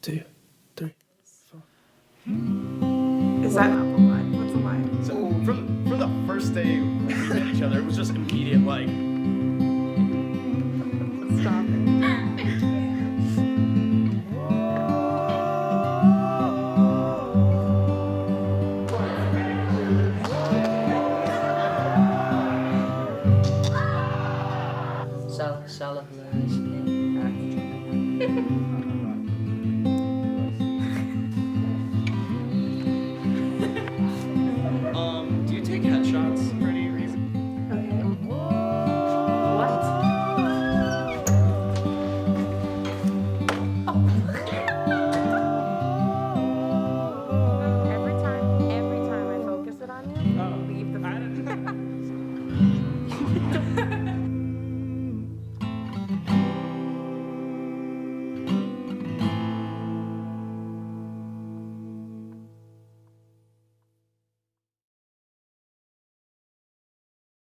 2, 3, 4. Is that not the line? What's the line? So from the first day we met each other, it was just immediate, like. Stop it. Do you take headshots for any reason? Okay. What? Every time I focus it on you, leave the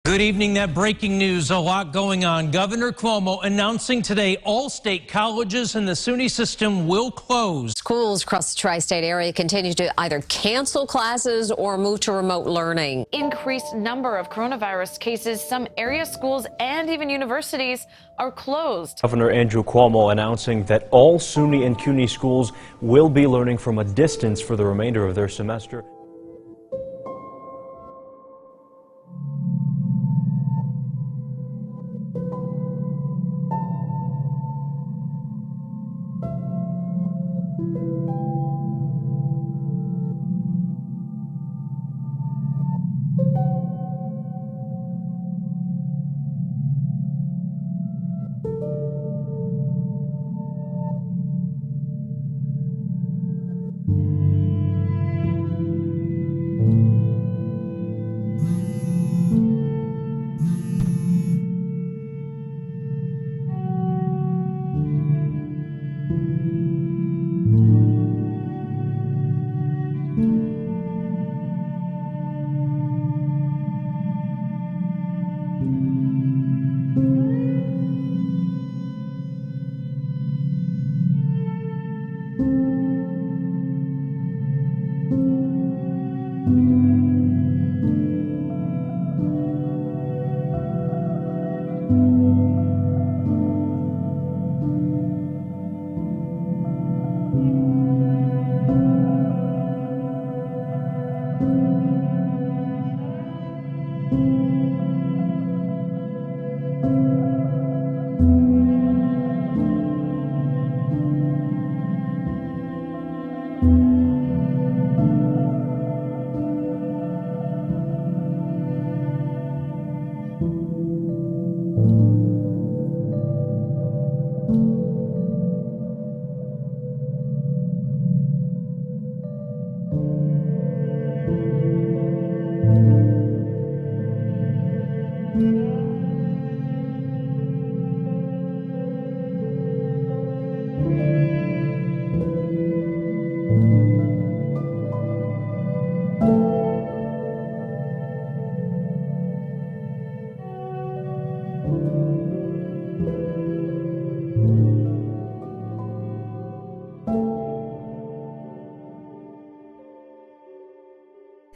Good evening. That breaking news, a lot going on. Governor Cuomo announcing today all state colleges in the SUNY system will close. Schools across the tri-state area continue to either cancel classes or move to remote learning. Increased number of coronavirus cases, some area schools and even universities are closed. Governor Andrew Cuomo announcing that all SUNY and CUNY schools will be learning from a distance for the remainder of their semester.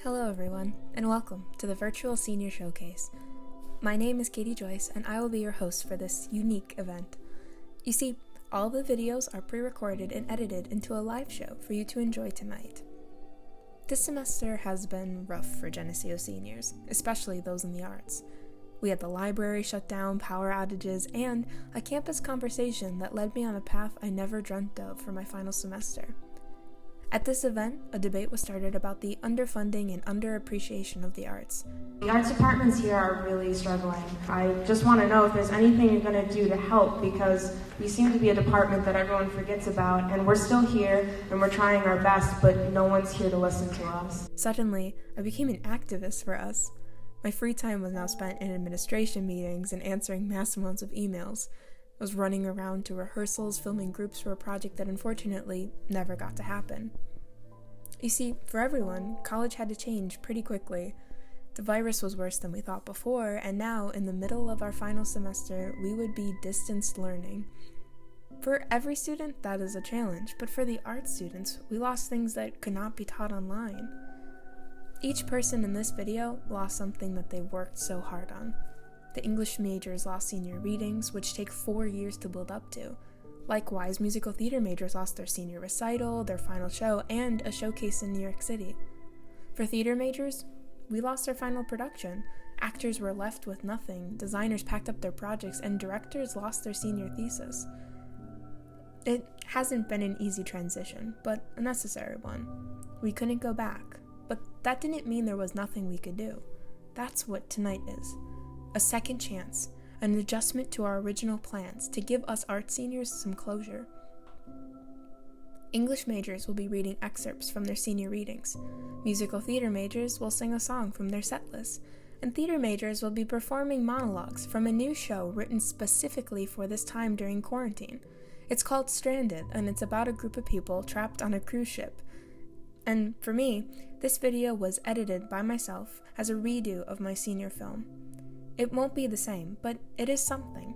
Hello everyone, and welcome to the Virtual Senior Showcase. My name is Joyce, and I will be your host for this unique event. You see, all the videos are pre-recorded and edited into a live show for you to enjoy tonight. This semester has been rough for Geneseo seniors, especially those in the arts. We had the library shut down, power outages, and a campus conversation that led me on a path I never dreamt of for my final semester. At this event, a debate was started about the underfunding and underappreciation of the arts. The arts departments here are really struggling. I just want to know if there's anything you're going to do to help, because we seem to be a department that everyone forgets about, and we're still here and we're trying our best, but no one's here to listen to us. Suddenly, I became an activist for us. My free time was now spent in administration meetings and answering mass amounts of emails. I was running around to rehearsals, filming groups for a project that unfortunately never got to happen. You see, for everyone, college had to change pretty quickly. The virus was worse than we thought before, and now, in the middle of our final semester, we would be distanced learning. For every student, that is a challenge, but for the art students, we lost things that could not be taught online. Each person in this video lost something that they worked so hard on. The English majors lost senior readings, which take 4 years to build up to. Likewise, musical theater majors lost their senior recital, their final show, and a showcase in New York City. For theater majors, we lost our final production. Actors were left with nothing, designers packed up their projects, and directors lost their senior thesis. It hasn't been an easy transition, but a necessary one. We couldn't go back, but that didn't mean there was nothing we could do. That's what tonight is. A second chance, an adjustment to our original plans to give us art seniors some closure. English majors will be reading excerpts from their senior readings. Musical theater majors will sing a song from their set list. And theater majors will be performing monologues from a new show written specifically for this time during quarantine. It's called Stranded, and it's about a group of people trapped on a cruise ship. And for me, this video was edited by myself as a redo of my senior film. It won't be the same, but it is something.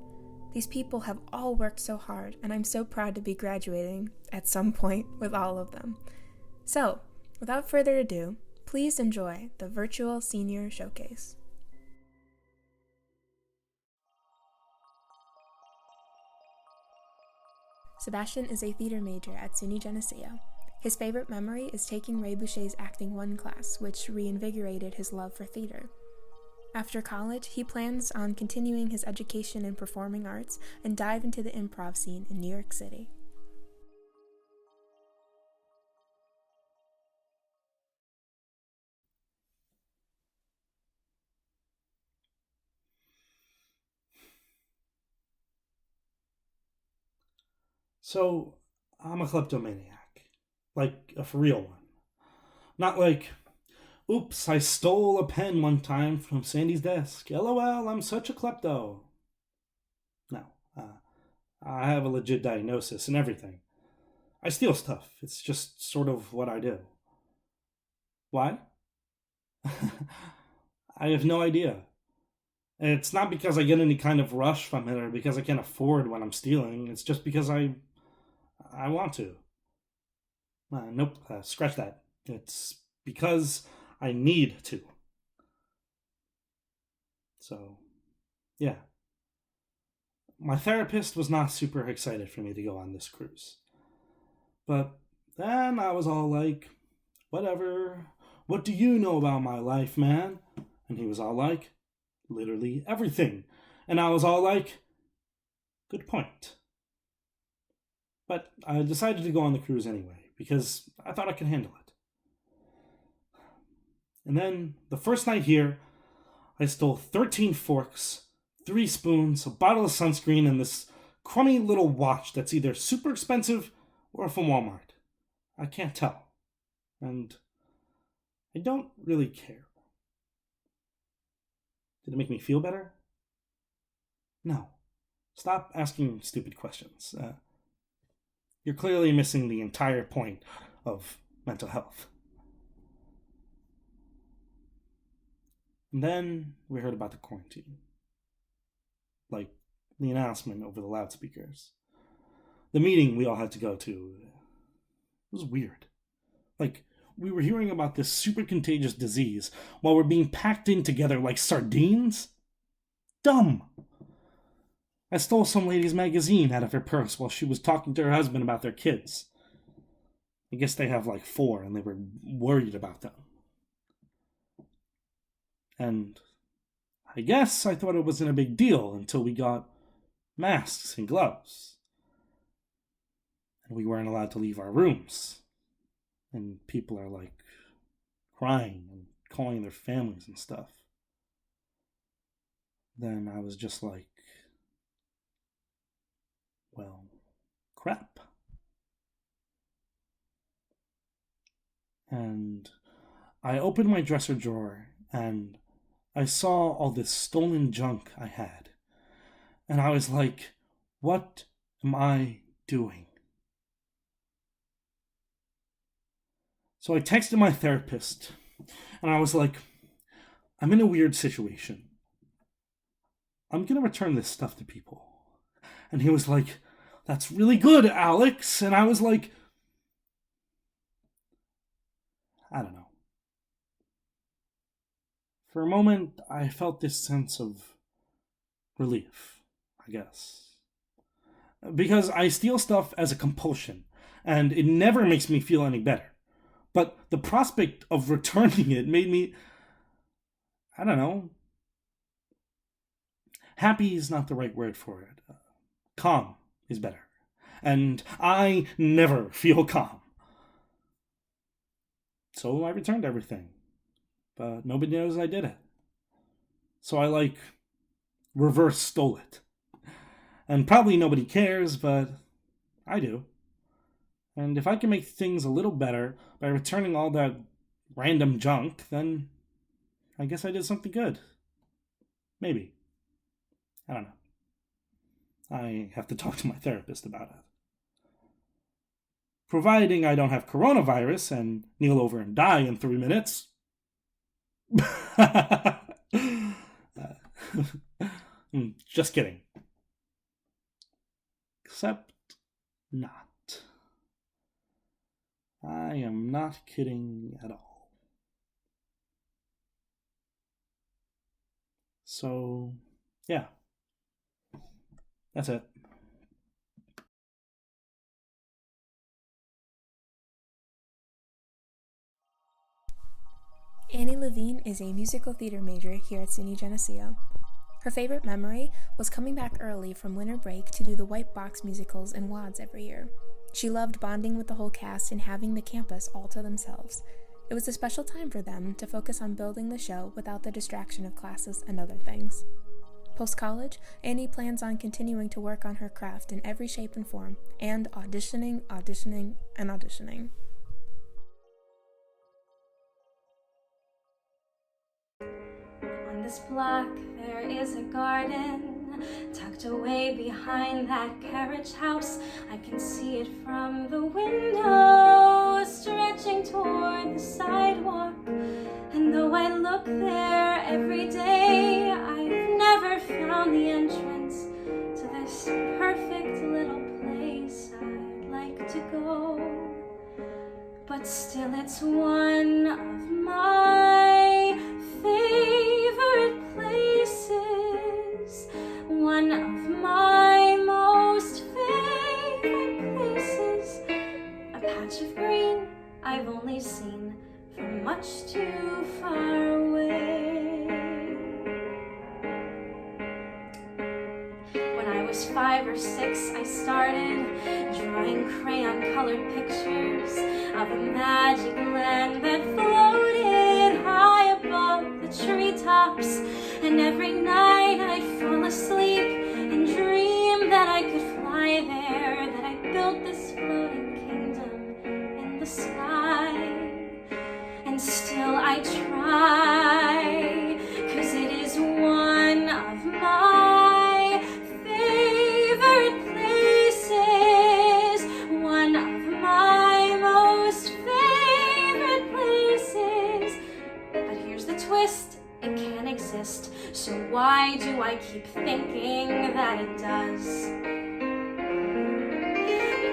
These people have all worked so hard, and I'm so proud to be graduating at some point with all of them. So, without further ado, please enjoy the virtual senior showcase. Sebastian is a theater major at SUNY Geneseo. His favorite memory is taking Ray Boucher's Acting 1 class, which reinvigorated his love for theater. After college, he plans on continuing his education in performing arts and dive into the improv scene in New York City. So, I'm a kleptomaniac. Like, a for real one. Not like, oops, I stole a pen one time from Sandy's desk. LOL, I'm such a klepto. No, I have a legit diagnosis and everything. I steal stuff. It's just sort of what I do. Why? I have no idea. It's not because I get any kind of rush from it or because I can't afford what I'm stealing. It's just because I want to. Nope, scratch that. It's because I need to. So, yeah. My therapist was not super excited for me to go on this cruise. But then I was all like, whatever. What do you know about my life, man? And he was all like, literally everything. And I was all like, good point. But I decided to go on the cruise anyway, because I thought I could handle it. And then, the first night here, I stole 13 forks, 3 spoons, a bottle of sunscreen, and this crummy little watch that's either super expensive or from Walmart. I can't tell. And I don't really care. Did it make me feel better? No. Stop asking stupid questions. You're clearly missing the entire point of mental health. And then we heard about the quarantine. Like, the announcement over the loudspeakers. The meeting we all had to go to. It was weird. Like, we were hearing about this super contagious disease while we're being packed in together like sardines? Dumb! I stole some lady's magazine out of her purse while she was talking to her husband about their kids. I guess they have like 4 and they were worried about them. And I guess I thought it wasn't a big deal until we got masks and gloves. And we weren't allowed to leave our rooms. And people are like crying and calling their families and stuff. Then I was just like, well, crap. And I opened my dresser drawer and I saw all this stolen junk I had. And I was like, what am I doing? So I texted my therapist, and I was like, I'm in a weird situation. I'm going to return this stuff to people. And he was like, that's really good, Alex. And I was like, I don't know. For a moment, I felt this sense of relief, I guess. Because I steal stuff as a compulsion, and it never makes me feel any better. But the prospect of returning it made me, I don't know. Happy is not the right word for it. Calm is better. And I never feel calm. So I returned everything. But nobody knows I did it. So I, reverse stole it. And probably nobody cares, but I do. And if I can make things a little better by returning all that random junk, then I guess I did something good. Maybe. I don't know. I have to talk to my therapist about it. Providing I don't have coronavirus and kneel over and die in 3 minutes. Just kidding. Except not. I am not kidding at all. So, yeah. That's it. Annie Levine is a musical theater major here at SUNY Geneseo. Her favorite memory was coming back early from winter break to do the White Box musicals and WADs every year. She loved bonding with the whole cast and having the campus all to themselves. It was a special time for them to focus on building the show without the distraction of classes and other things. Post-college, Annie plans on continuing to work on her craft in every shape and form, and auditioning, and auditioning. On this block there is a garden, tucked away behind that carriage house. I can see it from the window, stretching toward the sidewalk. And though I look there every day, I've never found the entrance to this perfect little place I'd like to go. But still it's one of my favorite places, one of my most favorite places, a patch of green I've only seen from much too far away. When I was 5 or 6, I started drawing crayon-colored pictures of a magic land that floated high above the treetops. And every night I'd fall asleep and dream that I could fly there, that I built this floating kingdom in the sky. And still I try, 'cause it is one of my favorite places, one of my most favorite places. But here's the twist, it can't exist, so why do I keep thinking that it does?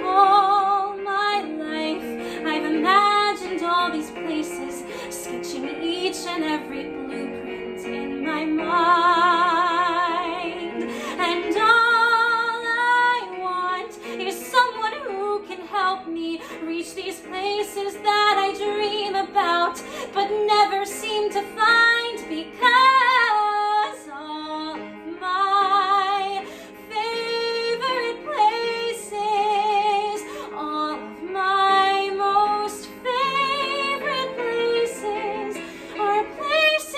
All my life I've imagined all these places, sketching each and every blueprint in my mind. And all I want is someone who can help me reach these places that I dream about, but never seem to find, because all of my favorite places, all of my most favorite places, are places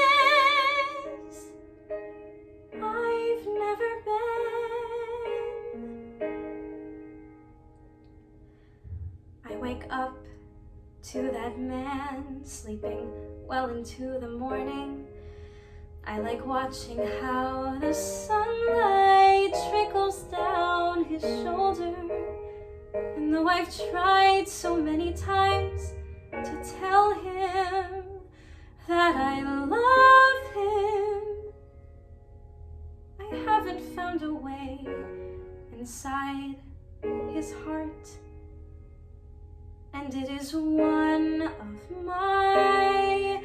I've never been. I wake up to that man sleeping well into the morning. I like watching how the sunlight trickles down his shoulder. And though I've tried so many times to tell him that I love him, I haven't found a way inside his heart. And it is one of my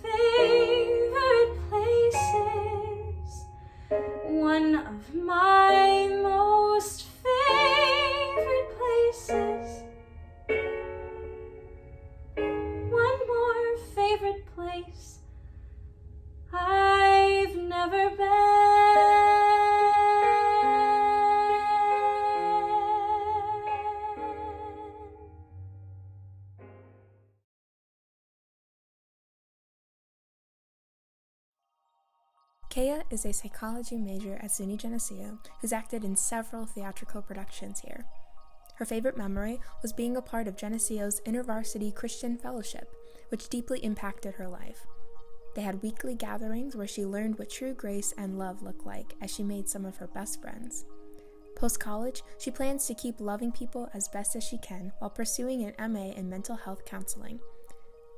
favorite places, one of my most favorite places. One more favorite place I've never been. Kea is a psychology major at SUNY Geneseo who's acted in several theatrical productions here. Her favorite memory was being a part of Geneseo's InterVarsity Christian Fellowship, which deeply impacted her life. They had weekly gatherings where she learned what true grace and love look like as she made some of her best friends. Post-college, she plans to keep loving people as best as she can while pursuing an MA in mental health counseling.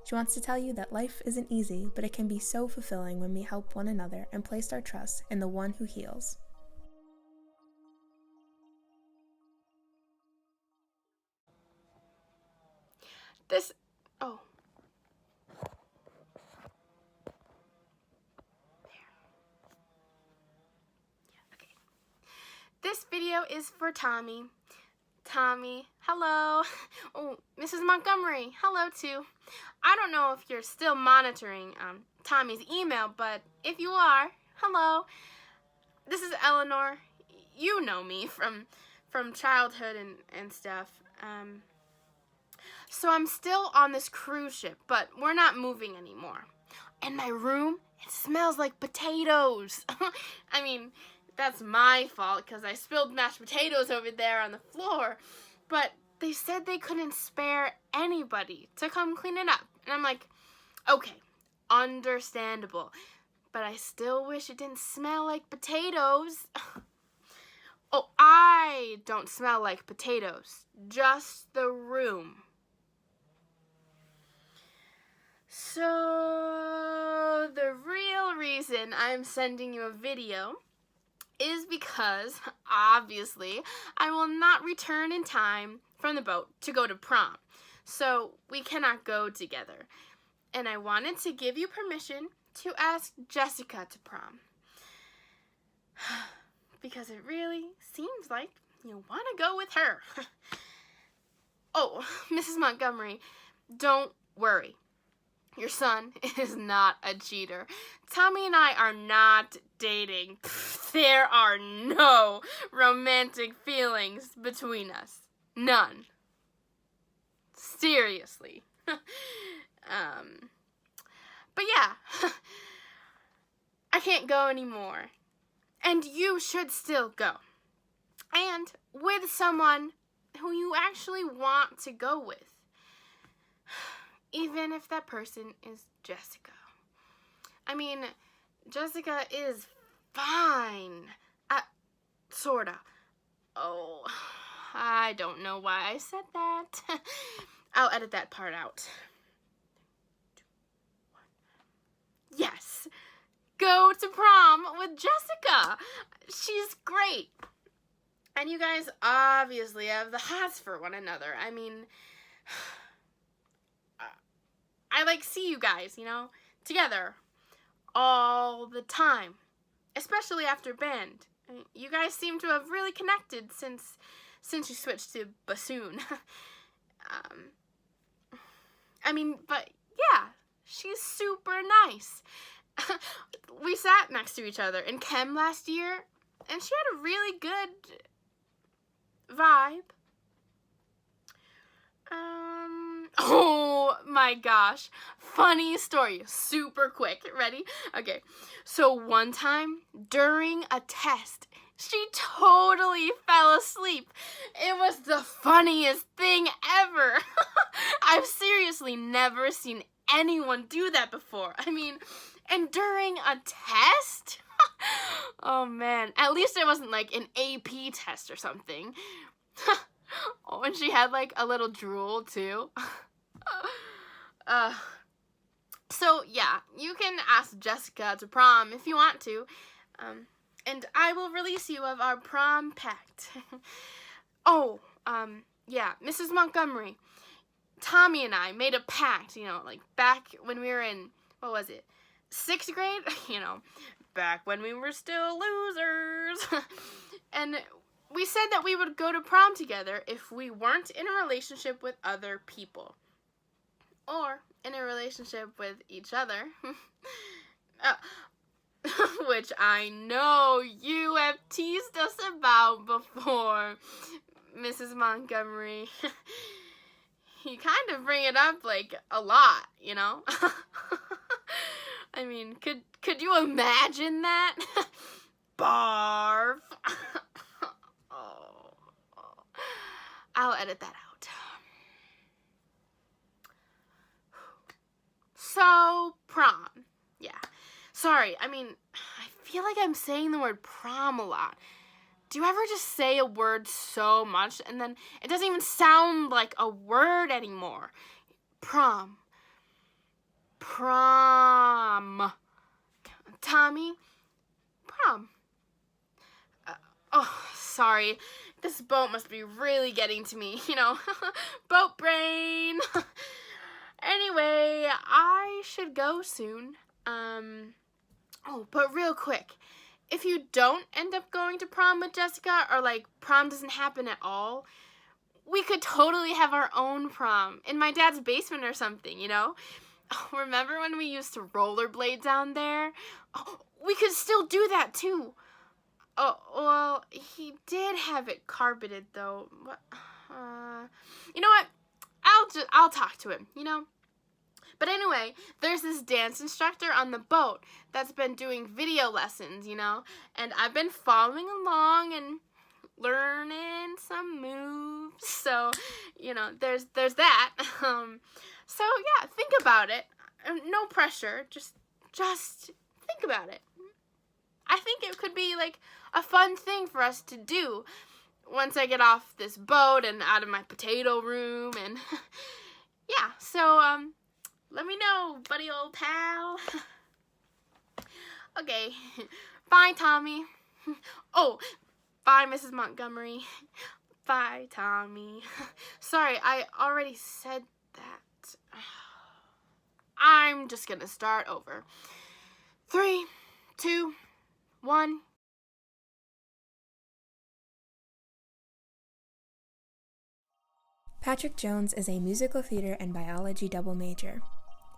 She wants to tell you that life isn't easy, but it can be so fulfilling when we help one another and place our trust in the one who heals. This video is for Tommy. Tommy, hello. Oh, Mrs. Montgomery, hello too. I don't know if you're still monitoring Tommy's email, but if you are, hello. This is Eleanor. You know me from childhood and stuff. So I'm still on this cruise ship, but we're not moving anymore. And my room, it smells like potatoes. I mean, that's my fault because I spilled mashed potatoes over there on the floor. But they said they couldn't spare anybody to come clean it up. And I'm like, okay, understandable. But I still wish it didn't smell like potatoes. Oh, I don't smell like potatoes. Just the room. So the real reason I'm sending you a video is because, obviously, I will not return in time from the boat to go to prom. So we cannot go together. And I wanted to give you permission to ask Jessica to prom. Because it really seems like you want to go with her. Oh, Mrs. Montgomery, don't worry. Your son is not a cheater. Tommy and I are not dating. There are no romantic feelings between us. None. Seriously. But yeah, I can't go anymore. And you should still go. And with someone who you actually want to go with. Even if that person is Jessica. I mean, Jessica is fine. Sorta. Oh, I don't know why I said that. I'll edit that part out. Yes. Go to prom with Jessica. She's great. And you guys obviously have the hots for one another. I mean, I see you guys, together all the time, especially after band. You guys seem to have really connected since you switched to bassoon. But yeah, she's super nice. We sat next to each other in chem last year, and she had a really good vibe. Oh my gosh. Funny story. Super quick. Ready? Okay. So one time during a test, she totally fell asleep. It was the funniest thing ever. I've seriously never seen anyone do that before. And during a test? Oh man. At least it wasn't like an AP test or something. Oh, and she had a little drool too. So yeah, you can ask Jessica to prom if you want to. And I will release you of our prom pact. Oh, yeah, Mrs. Montgomery. Tommy and I made a pact, like back when we were in, 6th grade? Back when we were still losers. And we said that we would go to prom together if we weren't in a relationship with other people. Or in a relationship with each other. Which I know you have teased us about before, Mrs. Montgomery. You kind of bring it up, a lot, I mean, could you imagine that? Barf. Oh. I'll edit that out. So, prom. Yeah. Sorry, I mean, I feel like I'm saying the word prom a lot. Do you ever just say a word so much and then it doesn't even sound like a word anymore? Prom. Prom. Tommy? Prom. Sorry. This boat must be really getting to me, boat brain. Anyway, I should go soon. But real quick, if you don't end up going to prom with Jessica, or prom doesn't happen at all, we could totally have our own prom in my dad's basement or something, Remember when we used to rollerblade down there? Oh, we could still do that too. Oh, well, he did have it carpeted though. You know what? I'll talk to him, But anyway, there's this dance instructor on the boat that's been doing video lessons, and I've been following along and learning some moves. So, there's that. So yeah, think about it. No pressure. Just think about it. I think it could be a fun thing for us to do once I get off this boat and out of my potato room, and yeah. So let me know, buddy old pal. Okay. Bye, Tommy. Oh, bye, Mrs. Montgomery. Bye, Tommy. Sorry, I already said that. I'm just gonna start over. 3, 2, 1. Patrick Jones is a musical theater and biology double major.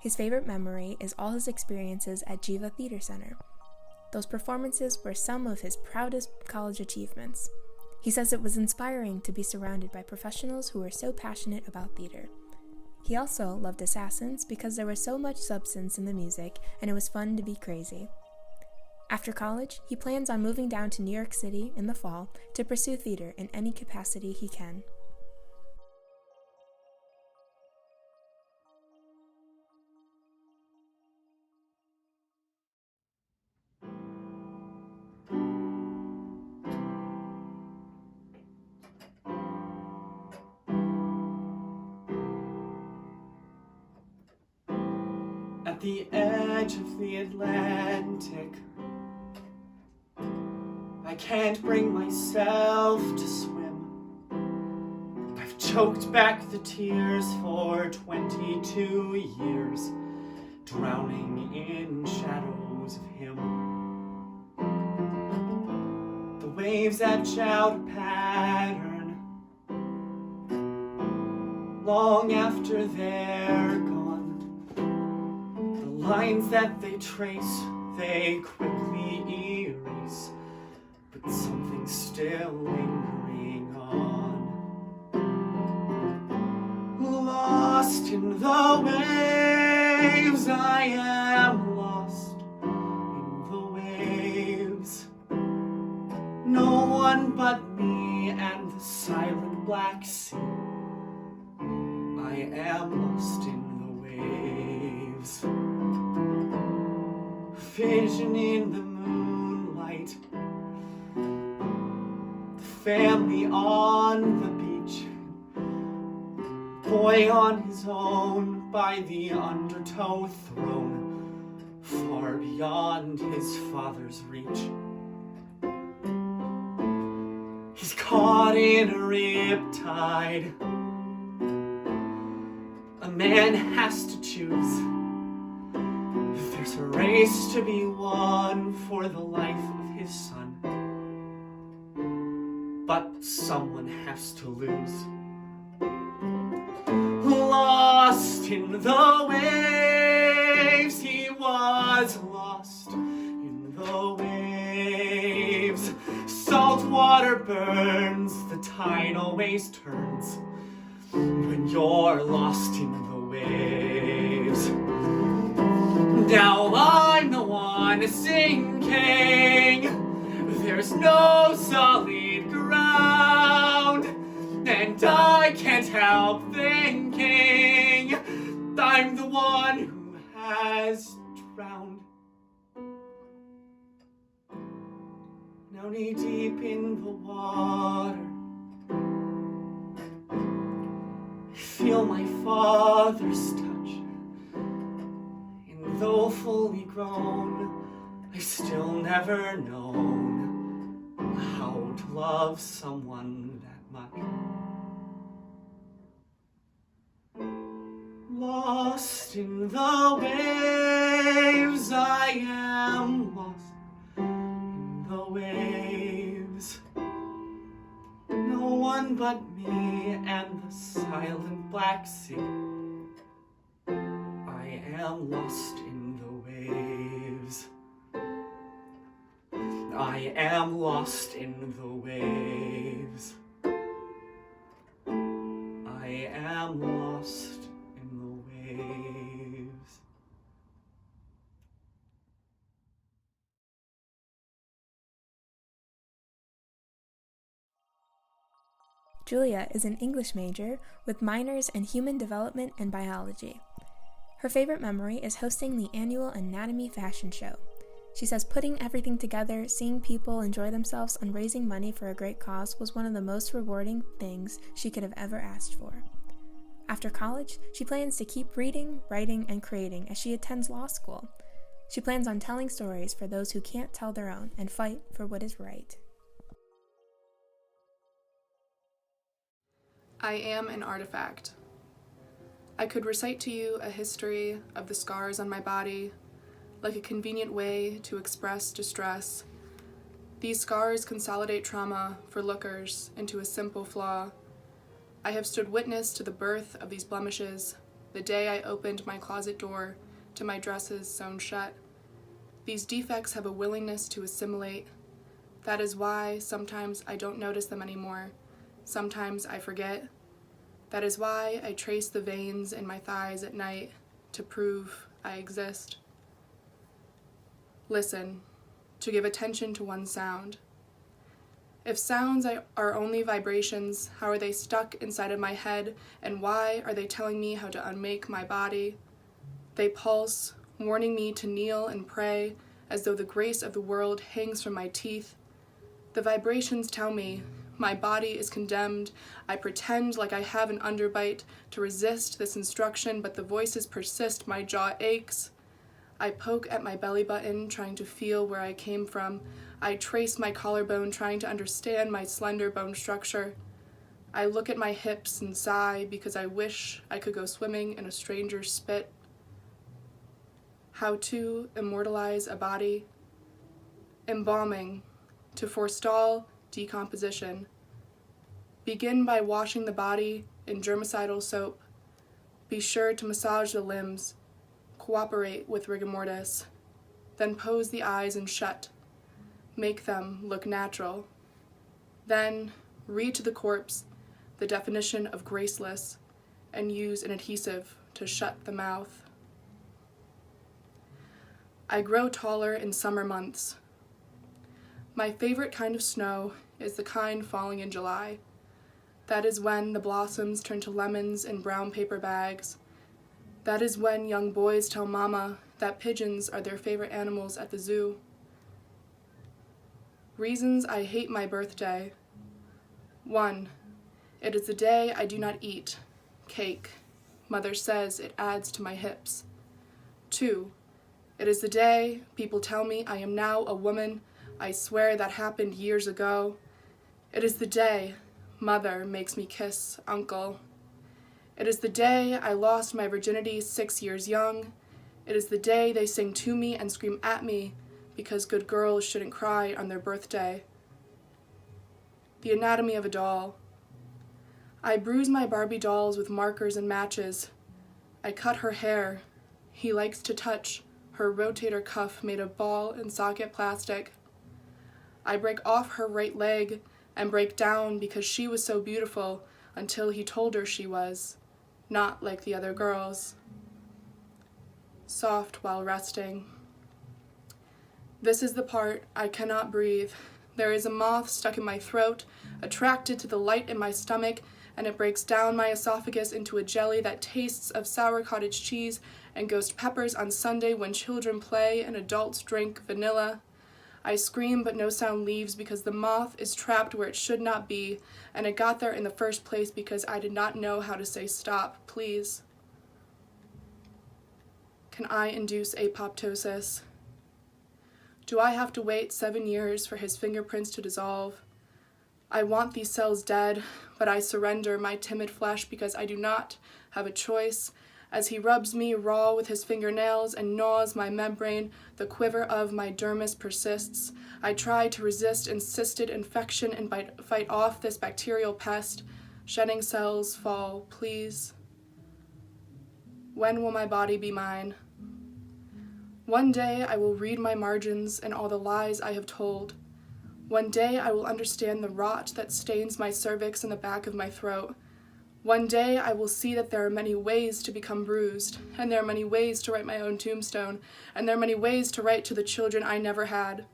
His favorite memory is all his experiences at Jiva Theater Center. Those performances were some of his proudest college achievements. He says it was inspiring to be surrounded by professionals who were so passionate about theater. He also loved Assassins because there was so much substance in the music and it was fun to be crazy. After college, he plans on moving down to New York City in the fall to pursue theater in any capacity he can. At the edge of the Atlantic, I can't bring myself to swim. I've choked back the tears for 22 years, drowning in shadows of him. The waves etch out a pattern long after they're gone. Lines that they trace, they quickly erase, but something's still lingering on. Lost in the waves, I am lost in the waves. No one but me and the silent black sea. I am lost in the waves. Vision in the moonlight, the family on the beach, boy on his own by the undertow throne, far beyond his father's reach. He's caught in a riptide. A man has to choose. There's a race to be won for the life of his son. But someone has to lose. Lost in the waves, he was lost in the waves. Salt water burns, the tide always turns when you're lost in the waves. Now I'm the one sinking, there's no solid ground, and I can't help thinking I'm the one who has drowned. Now knee deep in the water, I feel my father's touch. And though fully grown, I still never known how to love someone that much. Lost in the waves, I am lost in the waves. No one but me and the silent black sea. I am lost in the waves. I am lost in the waves. I am lost in the waves. Julia is an English major with minors in human development and biology. Her favorite memory is hosting the annual Anatomy Fashion Show. She says putting everything together, seeing people enjoy themselves, and raising money for a great cause was one of the most rewarding things she could have ever asked for. After college, she plans to keep reading, writing, and creating as she attends law school. She plans on telling stories for those who can't tell their own and fight for what is right. I am an artifact. I could recite to you a history of the scars on my body, like a convenient way to express distress. These scars consolidate trauma for lookers into a simple flaw. I have stood witness to the birth of these blemishes the day I opened my closet door to my dresses sewn shut. These defects have a willingness to assimilate. That is why sometimes I don't notice them anymore. Sometimes I forget. That is why I trace the veins in my thighs at night to prove I exist. Listen, to give attention to one sound. If sounds are only vibrations, how are they stuck inside of my head, and why are they telling me how to unmake my body? They pulse, warning me to kneel and pray, as though the grace of the world hangs from my teeth. The vibrations tell me, my body is condemned. I pretend like I have an underbite to resist this instruction, but the voices persist, my jaw aches. I poke at my belly button, trying to feel where I came from. I trace my collarbone, trying to understand my slender bone structure. I look at my hips and sigh because I wish I could go swimming in a stranger's spit. How to immortalize a body? Embalming, to forestall decomposition. Begin by washing the body in germicidal soap. Be sure to massage the limbs. Cooperate with rigor mortis. Then pose the eyes and shut. Make them look natural. Then read to the corpse the definition of graceless and use an adhesive to shut the mouth. I grow taller in summer months. My favorite kind of snow is the kind falling in July. That is when the blossoms turn to lemons in brown paper bags. That is when young boys tell mama that pigeons are their favorite animals at the zoo. Reasons I hate my birthday. 1. It is the day I do not eat cake. Mother says it adds to my hips. 2. It is the day people tell me I am now a woman. I swear that happened years ago. It is the day Mother makes me kiss Uncle. It is the day I lost my virginity 6 years young. It is the day they sing to me and scream at me because good girls shouldn't cry on their birthday. The anatomy of a doll. I bruise my Barbie dolls with markers and matches. I cut her hair. He likes to touch her rotator cuff made of ball and socket plastic. I break off her right leg and break down because she was so beautiful until he told her she was, not like the other girls. Soft while resting. This is the part I cannot breathe. There is a moth stuck in my throat, attracted to the light in my stomach, and it breaks down my esophagus into a jelly that tastes of sour cottage cheese and ghost peppers on Sunday when children play and adults drink vanilla. I scream, but no sound leaves because the moth is trapped where it should not be, and it got there in the first place because I did not know how to say stop, please. Can I induce apoptosis? Do I have to wait 7 years for his fingerprints to dissolve? I want these cells dead, but I surrender my timid flesh because I do not have a choice. As he rubs me raw with his fingernails and gnaws my membrane, the quiver of my dermis persists. I try to resist insisted infection and fight off this bacterial pest. Shedding cells fall, please. When will my body be mine? One day I will read my margins and all the lies I have told. One day I will understand the rot that stains my cervix and the back of my throat. One day I will see that there are many ways to become bruised, and there are many ways to write my own tombstone, and there are many ways to write to the children I never had.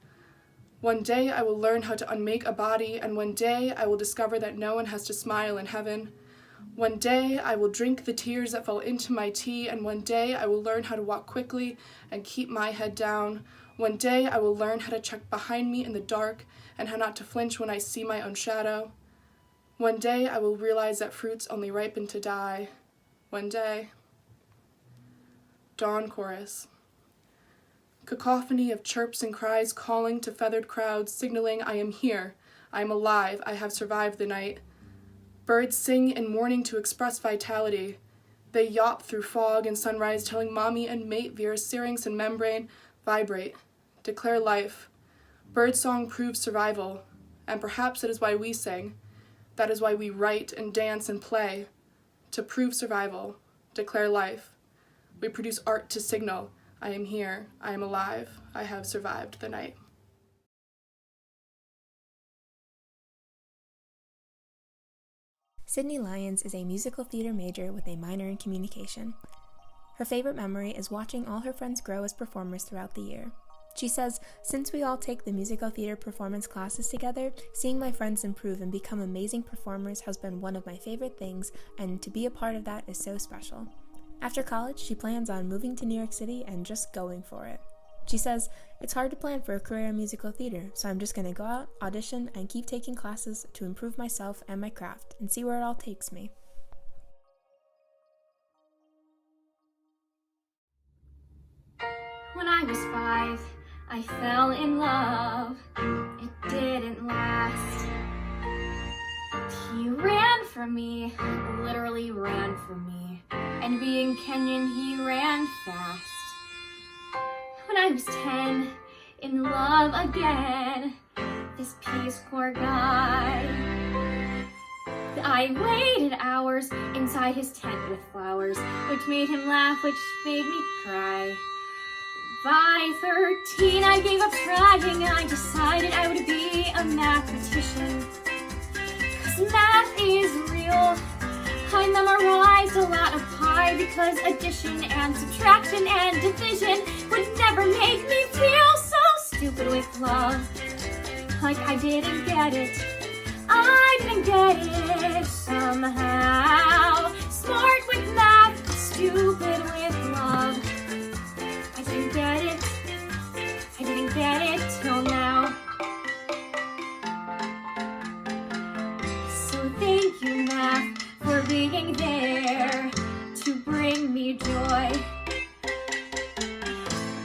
One day I will learn how to unmake a body, and one day I will discover that no one has to smile in heaven. One day I will drink the tears that fall into my tea, and one day I will learn how to walk quickly and keep my head down. One day I will learn how to check behind me in the dark and how not to flinch when I see my own shadow. One day I will realize that fruits only ripen to die. One day. Dawn chorus. Cacophony of chirps and cries calling to feathered crowds, signaling I am here, I am alive, I have survived the night. Birds sing in morning to express vitality. They yawp through fog and sunrise, telling mommy and mate via syrinx and membrane, vibrate, declare life. Birdsong proves survival, and perhaps it is why we sing. That is why we write and dance and play. To prove survival, declare life. We produce art to signal, I am here, I am alive, I have survived the night. Sidney Lyons is a musical theater major with a minor in communication. Her favorite memory is watching all her friends grow as performers throughout the year. She says, since we all take the musical theater performance classes together, seeing my friends improve and become amazing performers has been one of my favorite things, and to be a part of that is so special. After college, she plans on moving to New York City and just going for it. She says, it's hard to plan for a career in musical theater, so I'm just going to go out, audition, and keep taking classes to improve myself and my craft, and see where it all takes me. When I was 5, I fell in love. It didn't last. He ran from me, literally ran from me. And being Kenyan, he ran fast. When I was 10, in love again, this Peace Corps guy. I waited hours inside his tent with flowers, which made him laugh, which made me cry. By 13, I gave up trying, and I decided I would be a mathematician. 'Cause math is real. I memorized a lot of pi because addition and subtraction and division would never make me feel so stupid with love. Like I didn't get it. I didn't get it somehow. Smart with math, stupid with love. I didn't get it. I didn't get it till now. So thank you, math, for being there to bring me joy.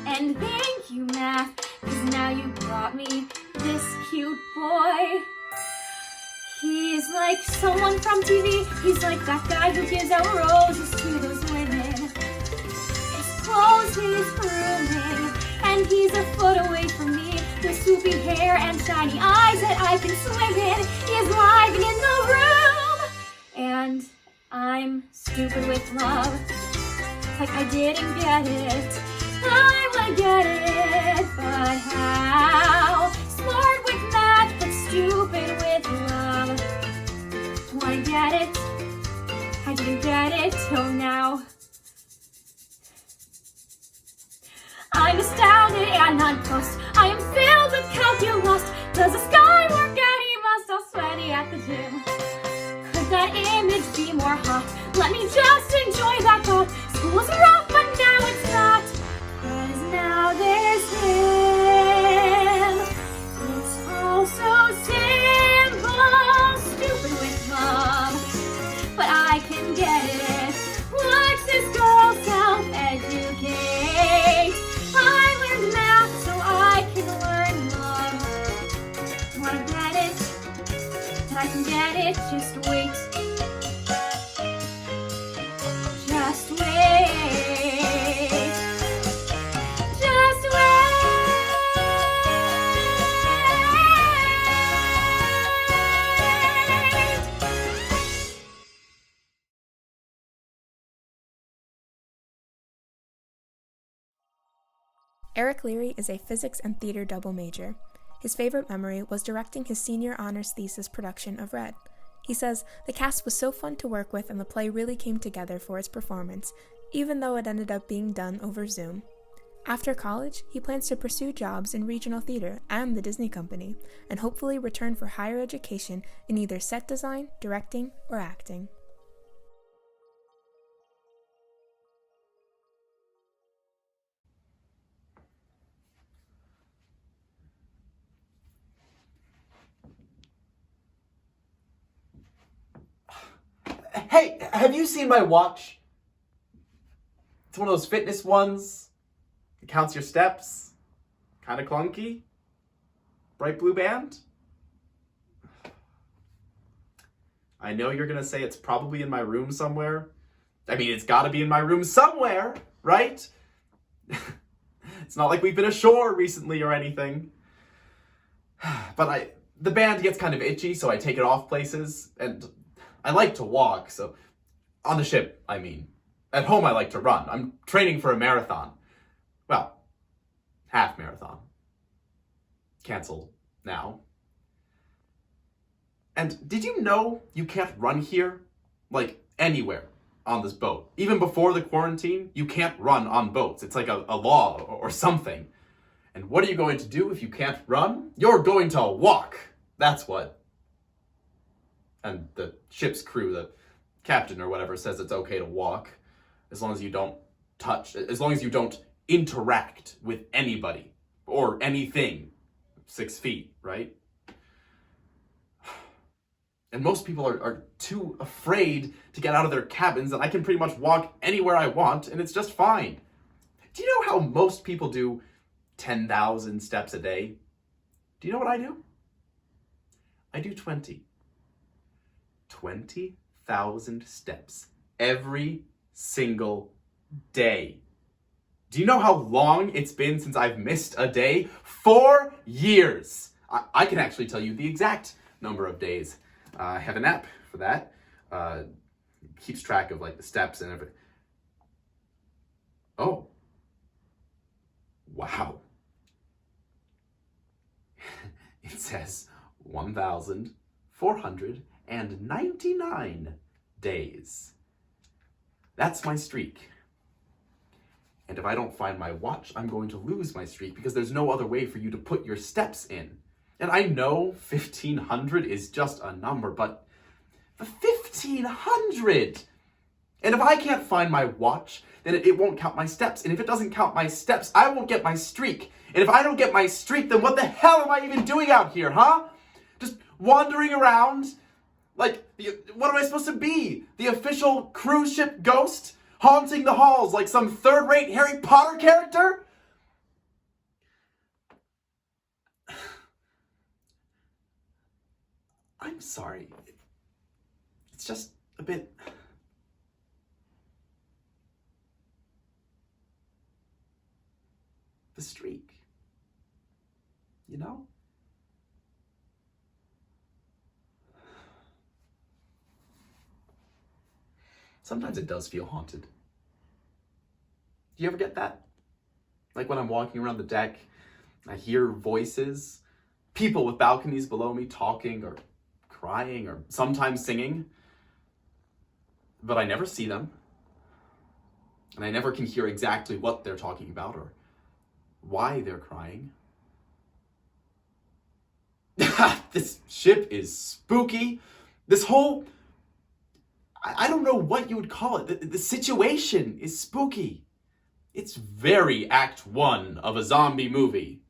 And thank you, math, 'cause now you brought me this cute boy. like someone from TV. He's like that guy who gives out roses to those women. His clothes he's grooming, and he's a foot away from me, with swoopy hair and shiny eyes that I can swim in. He is live and in the room, and I'm stupid with love. Like I didn't get it. I wanna get it, but how? Smart with math, but stupid with love. Wanna get it? I didn't get it till now. I'm astounded and nonplussed. I am filled with calculus. Does the sky work out? He must all sweaty at the gym. Could that image be more hot? Let me just enjoy that thought. School's rough, but now it's not. 'Cause now there's him. It's all so simple. Stupid with mom, but I can get it. Watch this girl self-educate. I learned math so I can learn love. Wanna get it? And I can get it, just wait. Just wait. Just Eric Leary is a physics and theater double major. His favorite memory was directing his senior honors thesis production of Red. He says, the cast was so fun to work with and the play really came together for its performance, even though it ended up being done over Zoom. After college, he plans to pursue jobs in regional theater and the Disney Company, and hopefully return for higher education in either set design, directing, or acting. Hey, have you seen my watch? It's one of those fitness ones. It counts your steps. Kind of clunky. Bright blue band. I know you're gonna say it's probably in my room somewhere. I mean, it's gotta be in my room somewhere, right? It's not like we've been ashore recently or anything. But the band gets kind of itchy, so I take it off places, and I like to walk, so on the ship, I mean. At home, I like to run. I'm training for a marathon. Well, half marathon. Canceled now. And did you know you can't run here? Like, anywhere on this boat. Even before the quarantine, you can't run on boats. It's like a law or something. And what are you going to do if you can't run? You're going to walk. That's what. And the ship's crew, the captain or whatever, says it's okay to walk as long as you don't touch, as long as you don't interact with anybody or anything 6 feet, right? And most people are too afraid to get out of their cabins, and I can pretty much walk anywhere I want, and it's just fine. Do you know how most people do 10,000 steps a day? Do you know what I do? I do 20. 20,000 steps every single day. Do you know how long it's been since I've missed a day? 4 years. I can actually tell you the exact number of days. I have an app for that. Keeps track of like the steps and everything. Oh. Wow. It says 1,499 days. That's my streak. And if I don't find my watch, I'm going to lose my streak because there's no other way for you to put your steps in. And I know 1,500 is just a number, but the 1,500! And if I can't find my watch, then it won't count my steps. And if it doesn't count my steps, I won't get my streak. And if I don't get my streak, then what the hell am I even doing out here, huh? Just wandering around? Like, what am I supposed to be? The official cruise ship ghost? Haunting the halls like some third-rate Harry Potter character? I'm sorry. It's just a bit... the streak. You know? Sometimes it does feel haunted. Do you ever get that? Like when I'm walking around the deck, I hear voices, people with balconies below me talking or crying or sometimes singing, but I never see them. And I never can hear exactly what they're talking about or why they're crying. This ship is spooky. This whole... I don't know what you would call it. The situation is spooky. It's very Act 1 of a zombie movie.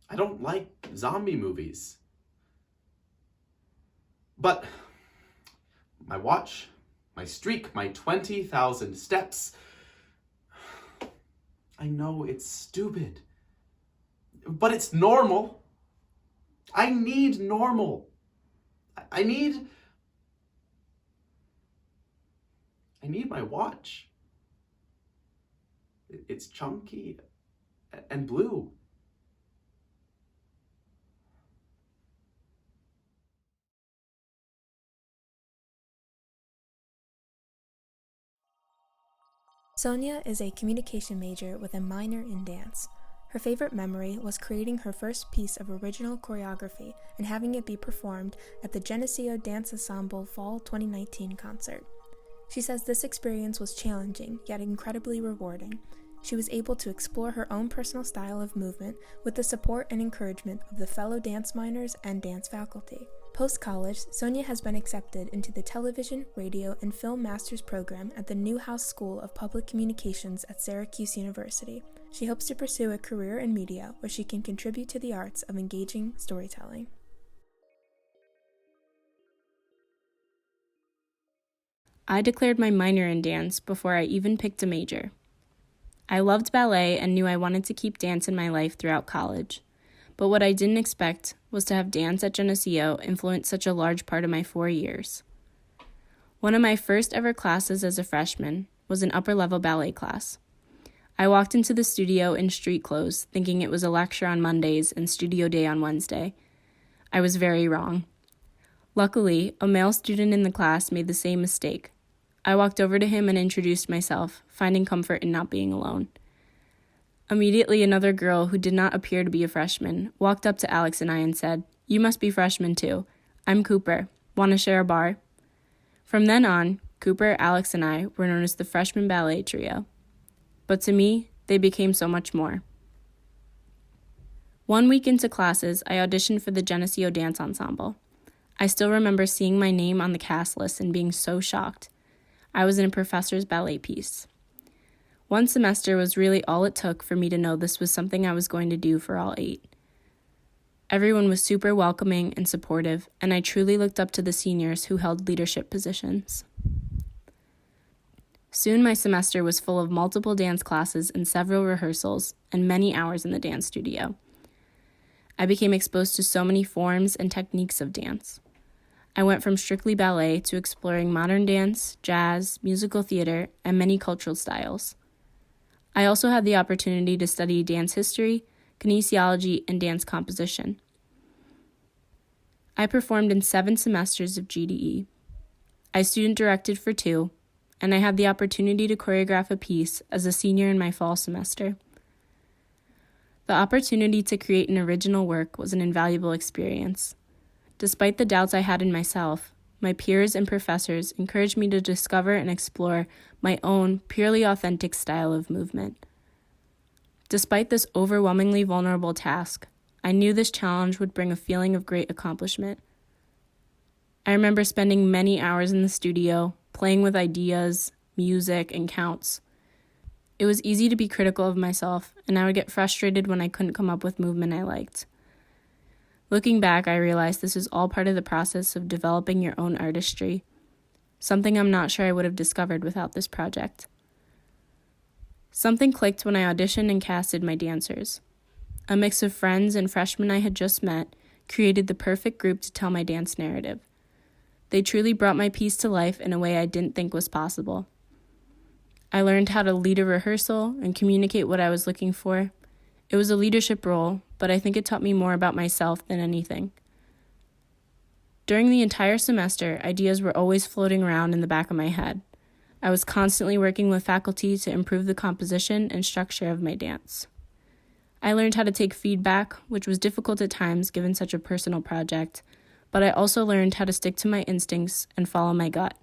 I don't like zombie movies. But my watch, my streak, my 20,000 steps, I know it's stupid, but it's normal. I need normal. I need my watch. It's chunky and blue. Sonia is a communication major with a minor in dance. Her favorite memory was creating her first piece of original choreography and having it be performed at the Geneseo Dance Ensemble Fall 2019 concert. She says this experience was challenging, yet incredibly rewarding. She was able to explore her own personal style of movement with the support and encouragement of the fellow dance minors and dance faculty. Post-college, Sonia has been accepted into the Television, Radio, and Film Master's program at the Newhouse School of Public Communications at Syracuse University. She hopes to pursue a career in media where she can contribute to the arts of engaging storytelling. I declared my minor in dance before I even picked a major. I loved ballet and knew I wanted to keep dance in my life throughout college. But what I didn't expect was to have dance at Geneseo influence such a large part of my 4 years. One of my first ever classes as a freshman was an upper-level ballet class. I walked into the studio in street clothes, thinking it was a lecture on Mondays and studio day on Wednesday. I was very wrong. Luckily, a male student in the class made the same mistake. I walked over to him and introduced myself, finding comfort in not being alone. Immediately, another girl who did not appear to be a freshman walked up to Alex and I and said, "You must be freshmen too. I'm Cooper. Want to share a bar?" From then on, Cooper, Alex, and I were known as the freshman ballet trio. But to me, they became so much more. 1 week into classes, I auditioned for the Geneseo Dance Ensemble. I still remember seeing my name on the cast list and being so shocked. I was in a professor's ballet piece. 1 semester was really all it took for me to know this was something I was going to do for all 8. Everyone was super welcoming and supportive, and I truly looked up to the seniors who held leadership positions. Soon my semester was full of multiple dance classes and several rehearsals and many hours in the dance studio. I became exposed to so many forms and techniques of dance. I went from strictly ballet to exploring modern dance, jazz, musical theater, and many cultural styles. I also had the opportunity to study dance history, kinesiology, and dance composition. I performed in 7 semesters of GDE. I student directed for 2, and I had the opportunity to choreograph a piece as a senior in my fall semester. The opportunity to create an original work was an invaluable experience. Despite the doubts I had in myself, my peers and professors encouraged me to discover and explore my own purely authentic style of movement. Despite this overwhelmingly vulnerable task, I knew this challenge would bring a feeling of great accomplishment. I remember spending many hours in the studio, playing with ideas, music, and counts. It was easy to be critical of myself, and I would get frustrated when I couldn't come up with movement I liked. Looking back, I realized this is all part of the process of developing your own artistry, something I'm not sure I would have discovered without this project. Something clicked when I auditioned and casted my dancers. A mix of friends and freshmen I had just met created the perfect group to tell my dance narrative. They truly brought my piece to life in a way I didn't think was possible. I learned how to lead a rehearsal and communicate what I was looking for. It was a leadership role, but I think it taught me more about myself than anything. During the entire semester, ideas were always floating around in the back of my head. I was constantly working with faculty to improve the composition and structure of my dance. I learned how to take feedback, which was difficult at times given such a personal project, but I also learned how to stick to my instincts and follow my gut.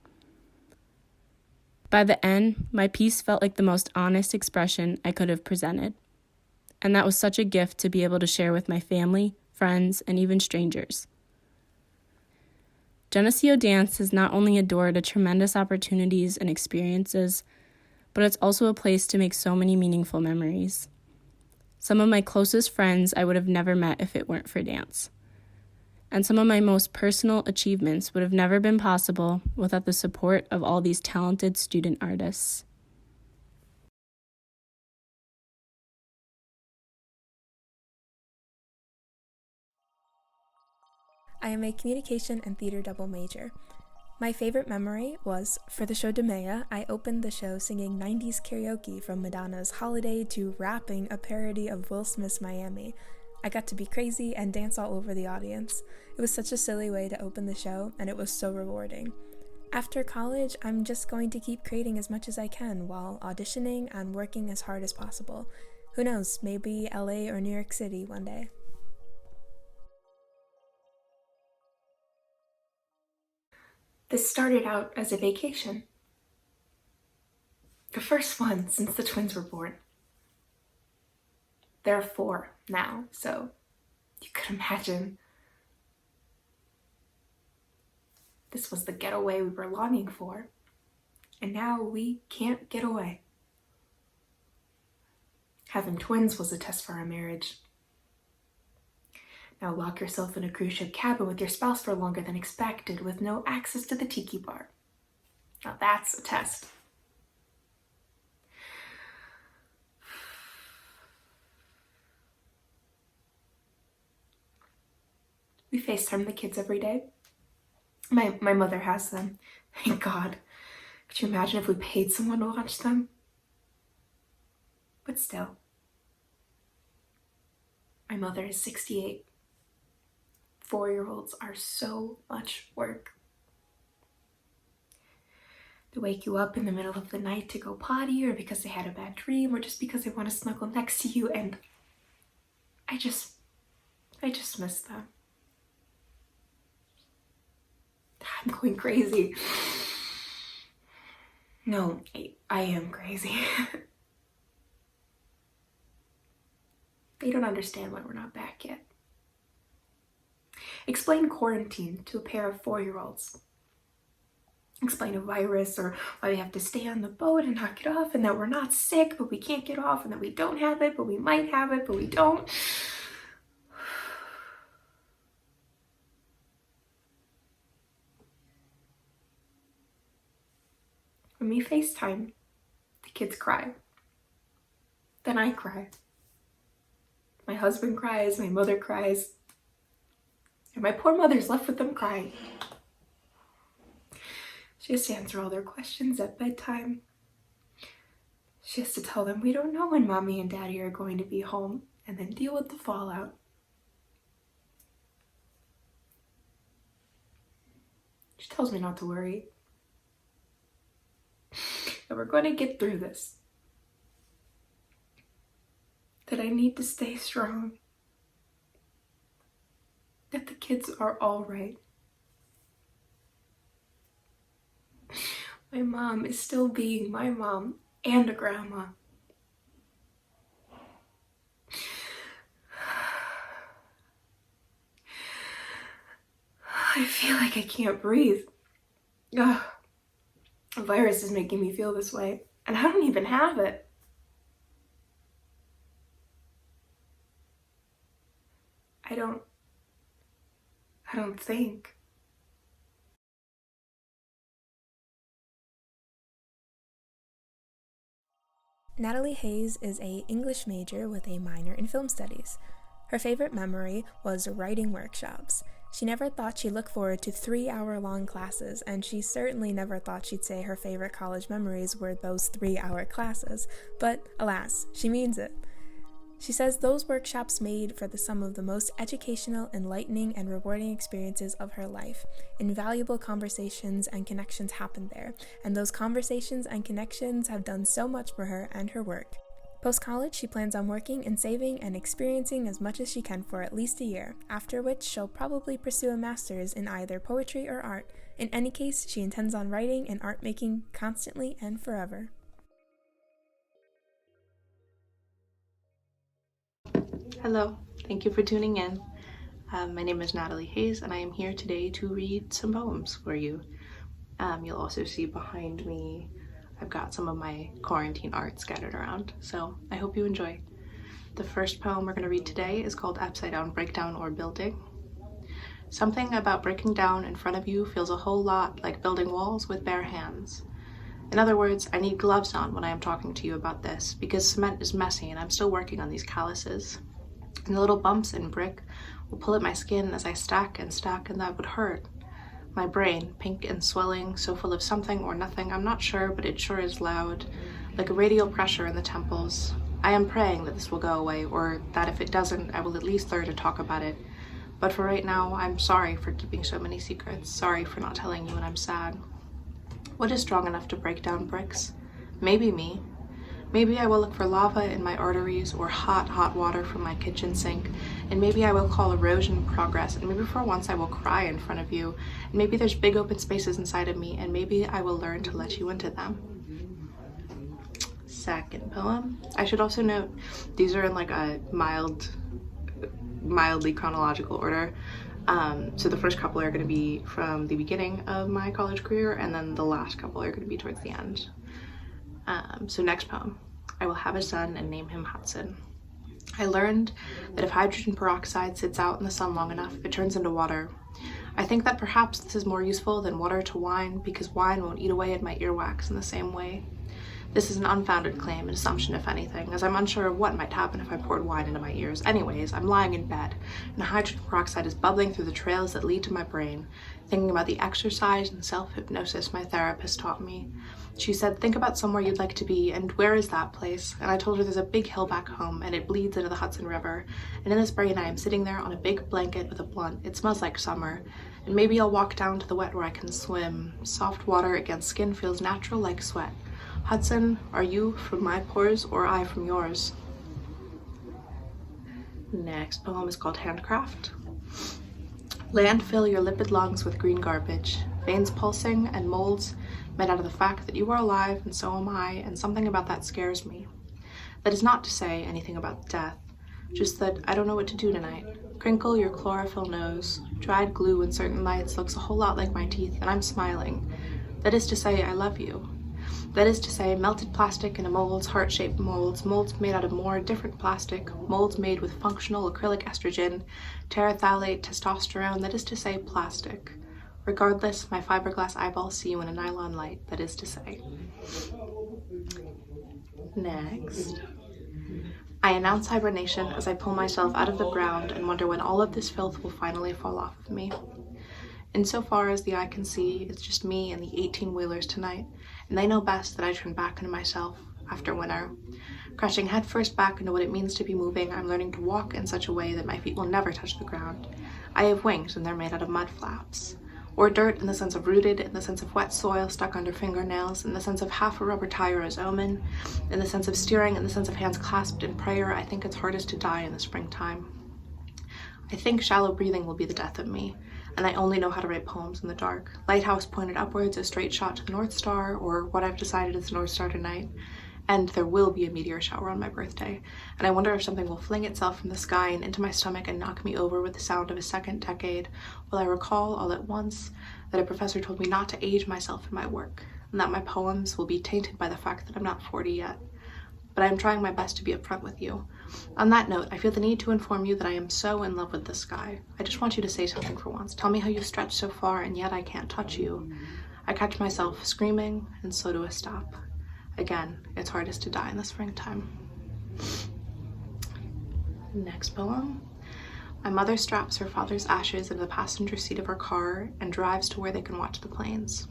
By the end, my piece felt like the most honest expression I could have presented. And that was such a gift to be able to share with my family, friends, and even strangers. Geneseo Dance has not only adored tremendous opportunities and experiences, but it's also a place to make so many meaningful memories. Some of my closest friends I would have never met if it weren't for dance. And some of my most personal achievements would have never been possible without the support of all these talented student artists. I am a communication and theater double major. My favorite memory was, for the show Demea, I opened the show singing 90s karaoke from Madonna's Holiday to rapping a parody of Will Smith's Miami. I got to be crazy and dance all over the audience. It was such a silly way to open the show, and it was so rewarding. After college, I'm just going to keep creating as much as I can while auditioning and working as hard as possible. Who knows, maybe LA or New York City one day. This started out as a vacation. The first one since the twins were born. There are 4 now, so you could imagine. This was the getaway we were longing for, and now we can't get away. Having twins was a test for our marriage. Now lock yourself in a cruise ship cabin with your spouse for longer than expected with no access to the tiki bar. Now that's a test. We FaceTime the kids every day. My mother has them. Thank God. Could you imagine if we paid someone to watch them? But still. My mother is 68. 4-year-olds are so much work. They wake you up in the middle of the night to go potty, or because they had a bad dream, or just because they want to snuggle next to you, and I just miss them. I'm going crazy. No, I am crazy. They don't understand why we're not back yet. Explain quarantine to a pair of 4-year-olds. Explain a virus, or why we have to stay on the boat and knock it off, and that we're not sick, but we can't get off, and that we don't have it, but we might have it, but we don't. When we FaceTime, the kids cry. Then I cry. My husband cries, my mother cries, and my poor mother's left with them crying. She has to answer all their questions at bedtime. She has to tell them we don't know when mommy and daddy are going to be home, and then deal with the fallout. She tells me not to worry. That we're going to get through this. That I need to stay strong. That the kids are all right. My mom is still being my mom and a grandma. I feel like I can't breathe. Ugh. A virus is making me feel this way, and I don't even have it. I don't think. Natalie Hayes is an English major with a minor in film studies. Her favorite memory was writing workshops. She never thought she'd look forward to 3-hour-long classes, and she certainly never thought she'd say her favorite college memories were those 3-hour classes. But alas, she means it. She says those workshops made for some of the most educational, enlightening, and rewarding experiences of her life. Invaluable conversations and connections happened there, and those conversations and connections have done so much for her and her work. Post-college, she plans on working and saving and experiencing as much as she can for at least a year, after which she'll probably pursue a master's in either poetry or art. In any case, she intends on writing and art making constantly and forever. Hello, thank you for tuning in. My name is Natalie Hayes, and I am here today to read some poems for you. You'll also see behind me I've got some of my quarantine art scattered around, so I hope you enjoy. The first poem we're going to read today is called Upside Down Breakdown or Building. Something about breaking down in front of you feels a whole lot like building walls with bare hands. In other words, I need gloves on when I am talking to you about this, because cement is messy and I'm still working on these calluses. And the little bumps in brick will pull at my skin as I stack, and that would hurt. My brain, pink and swelling, so full of something or nothing, I'm not sure, but it sure is loud, like a radial pressure in the temples. I am praying that this will go away, or that if it doesn't, I will at least learn to talk about it. But for right now, I'm sorry for keeping so many secrets, sorry for not telling you when I'm sad. What is strong enough to break down bricks? Maybe me. Maybe I will look for lava in my arteries, or hot water from my kitchen sink, and maybe I will call erosion progress, and maybe for once I will cry in front of you, and maybe there's big open spaces inside of me, and maybe I will learn to let you into them. Second poem. I should also note, these are in like a mildly chronological order. So the first couple are going to be from the beginning of my college career, and then the last couple are going to be towards the end. So next poem. I will have a son and name him Hudson. I learned that if hydrogen peroxide sits out in the sun long enough, it turns into water. I think that perhaps this is more useful than water to wine, because wine won't eat away at my earwax in the same way. This is an unfounded claim, an assumption if anything, as I'm unsure of what might happen if I poured wine into my ears. Anyways, I'm lying in bed, and hydrogen peroxide is bubbling through the trails that lead to my brain, thinking about the exercise and self-hypnosis my therapist taught me. She said, think about somewhere you'd like to be, and where is that place? And I told her there's a big hill back home, and it bleeds into the Hudson River. And in this brain, I am sitting there on a big blanket with a blunt. It smells like summer. And maybe I'll walk down to the wet where I can swim. Soft water against skin feels natural like sweat. Hudson, are you from my pores or I from yours? Next poem is called Handcraft. Land fill your lipid lungs with green garbage, veins pulsing and molds made out of the fact that you are alive and so am I, and something about that scares me. That is not to say anything about death, just that I don't know what to do tonight. Crinkle your chlorophyll nose. Dried glue in certain lights looks a whole lot like my teeth, and I'm smiling. That is to say I love you. That is to say, melted plastic into molds, heart-shaped molds, molds made out of more different plastic, molds made with functional acrylic estrogen, terephthalate, testosterone, that is to say, plastic. Regardless, my fiberglass eyeballs see you in a nylon light, that is to say. Next. I announce hibernation as I pull myself out of the ground and wonder when all of this filth will finally fall off of me. Insofar as the eye can see, it's just me and the 18-wheelers tonight, and they know best that I turn back into myself after winter. Crashing headfirst back into what it means to be moving, I'm learning to walk in such a way that my feet will never touch the ground. I have wings and they're made out of mud flaps. Or dirt in the sense of rooted, in the sense of wet soil stuck under fingernails, in the sense of half a rubber tire as omen, in the sense of steering, in the sense of hands clasped in prayer. I think it's hardest to die in the springtime. I think shallow breathing will be the death of me, and I only know how to write poems in the dark. Lighthouse pointed upwards, a straight shot to the North Star, or what I've decided is the North Star tonight. And there will be a meteor shower on my birthday, and I wonder if something will fling itself from the sky and into my stomach and knock me over with the sound of a second decade, while I recall all at once that a professor told me not to age myself in my work, and that my poems will be tainted by the fact that I'm not 40 yet. But I am trying my best to be upfront with you. On that note, I feel the need to inform you that I am so in love with the sky. I just want you to say something for once. Tell me how you stretch so far, and yet I can't touch you. I catch myself screaming, and so to a stop. Again, it's hardest to die in the springtime. Next poem. My mother straps her father's ashes into the passenger seat of her car and drives to where they can watch the planes,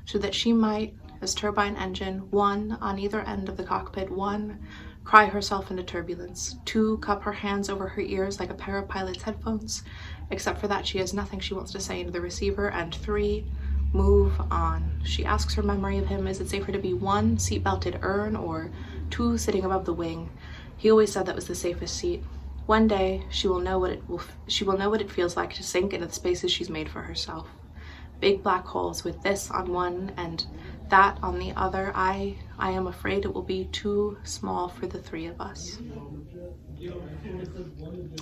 so that she might, as turbine engine, 1 on either end of the cockpit, 1, cry herself into turbulence, 2, cup her hands over her ears like a pair of pilot's headphones, except for that she has nothing she wants to say into the receiver, and 3, move on. She asks her memory of him, is it safer to be 1, seat-belted urn, or 2, sitting above the wing? He always said that was the safest seat. One day she will know what it feels like to sink into the spaces she's made for herself. Big black holes with this on one and that on the other. I am afraid it will be too small for the 3 of us.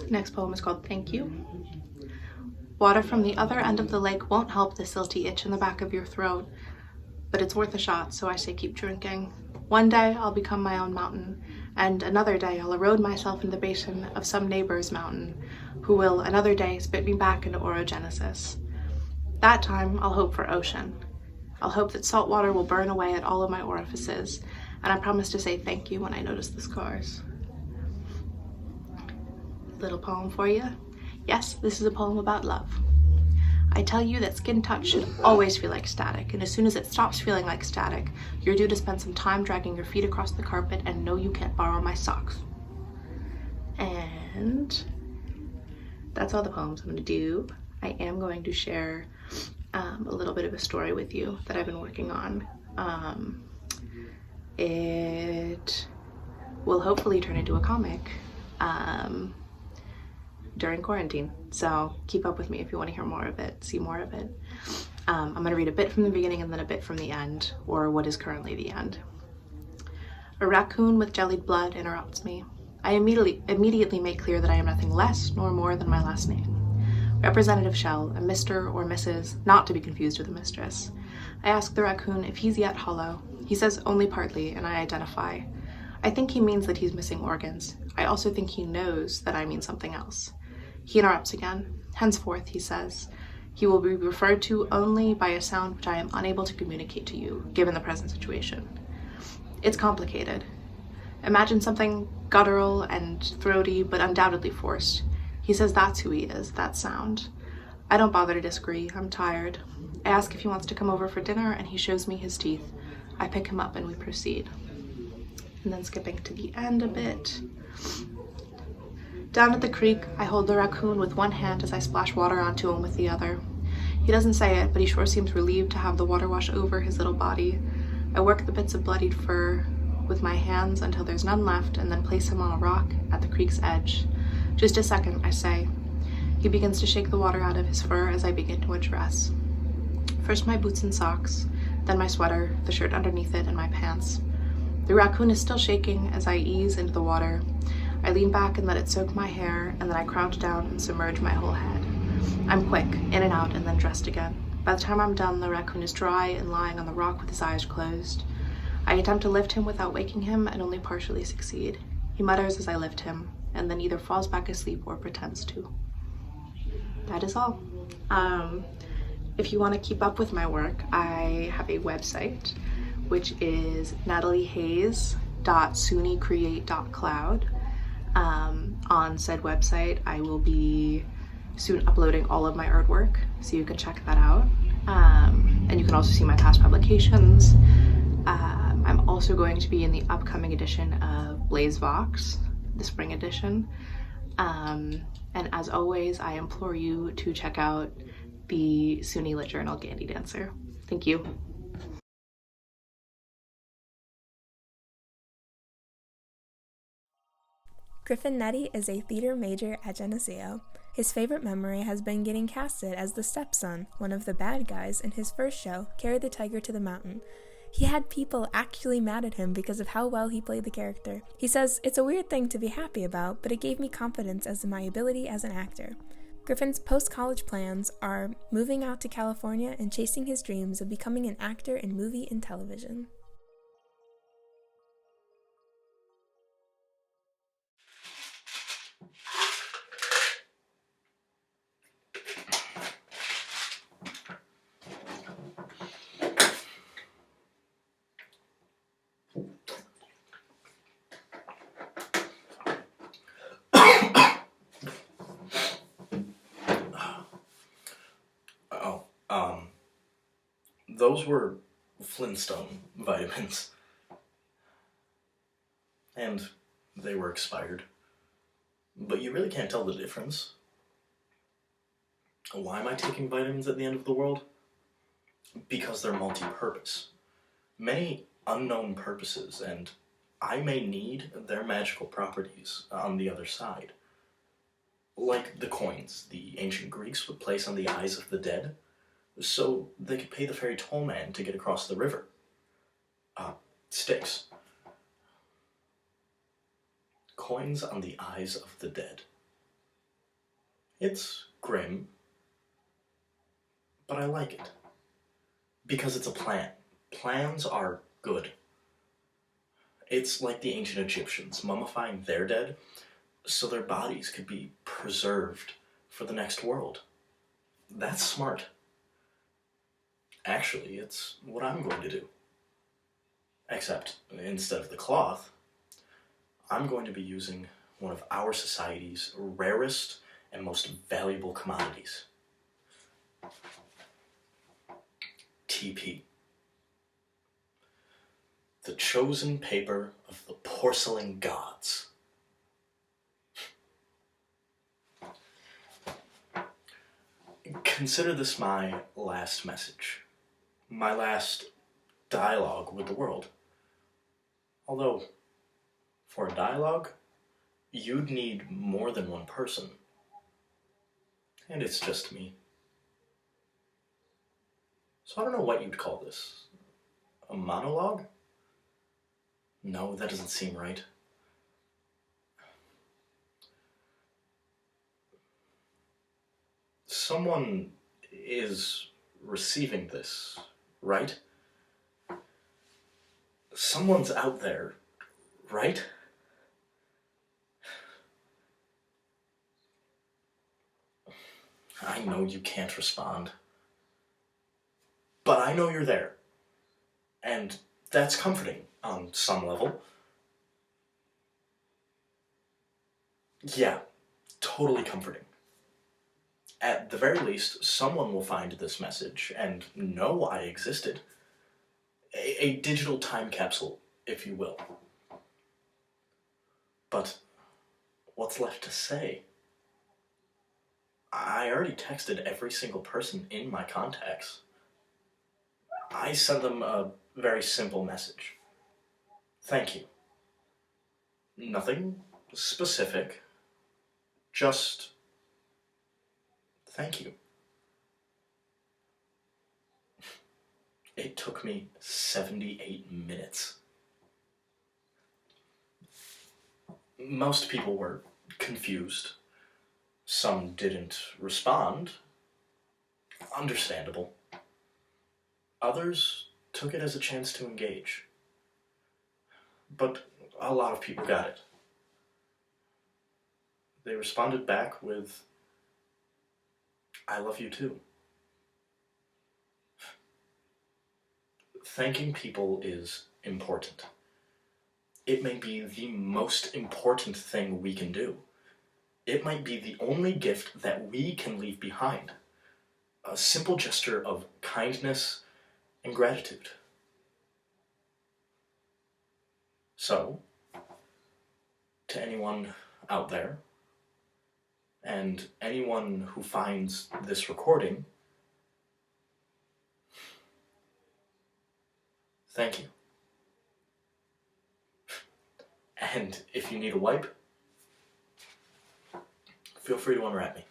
Next poem is called Thank You. Water from the other end of the lake won't help the silty itch in the back of your throat, but it's worth a shot, so I say keep drinking. One day I'll become my own mountain, and another day I'll erode myself in the basin of some neighbor's mountain, who will another day spit me back into orogenesis. That time I'll hope for ocean. I'll hope that salt water will burn away at all of my orifices, and I promise to say thank you when I notice the scars. Little poem for you. Yes, this is a poem about love. I tell you that skin touch should always feel like static, and as soon as it stops feeling like static, you're due to spend some time dragging your feet across the carpet and no, you can't borrow my socks. And that's all the poems I'm going to do. I am going to share a little bit of a story with you that I've been working on. It will hopefully turn into a comic during quarantine, so keep up with me if you want to hear more of it, see more of it. I'm going to read a bit from the beginning and then a bit from the end, or what is currently the end. A raccoon with jellied blood interrupts me. I immediately make clear that I am nothing less nor more than my last name. Representative Shell, a Mr. or Mrs., not to be confused with a mistress. I ask the raccoon if he's yet hollow. He says only partly, and I identify. I think he means that he's missing organs. I also think he knows that I mean something else. He interrupts again. Henceforth, he says, he will be referred to only by a sound which I am unable to communicate to you, given the present situation. It's complicated. Imagine something guttural and throaty, but undoubtedly forced. He says that's who he is, that sound. I don't bother to disagree. I'm tired. I ask if he wants to come over for dinner, and he shows me his teeth. I pick him up and we proceed. And then skipping to the end a bit. Down at the creek, I hold the raccoon with one hand as I splash water onto him with the other. He doesn't say it, but he sure seems relieved to have the water wash over his little body. I work the bits of bloodied fur with my hands until there's none left, and then place him on a rock at the creek's edge. Just a second, I say. He begins to shake the water out of his fur as I begin to undress. First my boots and socks, then my sweater, the shirt underneath it, and my pants. The raccoon is still shaking as I ease into the water. I lean back and let it soak my hair, and then I crouch down and submerge my whole head. I'm quick, in and out, and then dressed again. By the time I'm done, the raccoon is dry and lying on the rock with his eyes closed. I attempt to lift him without waking him and only partially succeed. He mutters as I lift him, and then either falls back asleep or pretends to. That is all. If you want to keep up with my work, I have a website, which is nataliehayes.sunycreate.cloud. On said website, I will be soon uploading all of my artwork, so you can check that out. And you can also see my past publications. I'm also going to be in the upcoming edition of Blaze Vox, the spring edition. And as always, I implore you to check out the SUNY Lit Journal Gandy Dancer. Thank you. Griffin Netti is a theater major at Geneseo. His favorite memory has been getting casted as the stepson, one of the bad guys, in his first show, Carry the Tiger to the Mountain. He had people actually mad at him because of how well he played the character. He says, "It's a weird thing to be happy about, but it gave me confidence as to my ability as an actor." Griffin's post-college plans are moving out to California and chasing his dreams of becoming an actor in movie and television. Those were Flintstone vitamins. And they were expired. But you really can't tell the difference. Why am I taking vitamins at the end of the world? Because they're multi-purpose. Many unknown purposes, and I may need their magical properties on the other side. Like the coins the ancient Greeks would place on the eyes of the dead, so they could pay the fairy toll man to get across the river. Sticks. Coins on the eyes of the dead. It's grim, but I like it. Because it's a plan. Plans are good. It's like the ancient Egyptians mummifying their dead so their bodies could be preserved for the next world. That's smart. Actually, it's what I'm going to do. Except, instead of the cloth, I'm going to be using one of our society's rarest and most valuable commodities. TP. The chosen paper of the porcelain gods. Consider this my last message. My last dialogue with the world. Although, for a dialogue, you'd need more than one person. And it's just me. So I don't know what you'd call this. A monologue? No, that doesn't seem right. Someone is receiving this, right? Someone's out there, right? I know you can't respond. But I know you're there. And that's comforting on some level. Yeah, totally comforting. At the very least, someone will find this message and know I existed. A digital time capsule, if you will. But what's left to say? I already texted every single person in my contacts. I sent them a very simple message. Thank you. Nothing specific. Just thank you. It took me 78 minutes. Most people were confused. Some didn't respond. Understandable. Others took it as a chance to engage. But a lot of people got it. They responded back with, "I love you too." Thanking people is important. It may be the most important thing we can do. It might be the only gift that we can leave behind. A simple gesture of kindness and gratitude. So, to anyone out there, and anyone who finds this recording, thank you. And if you need a wipe, feel free to unwrap me.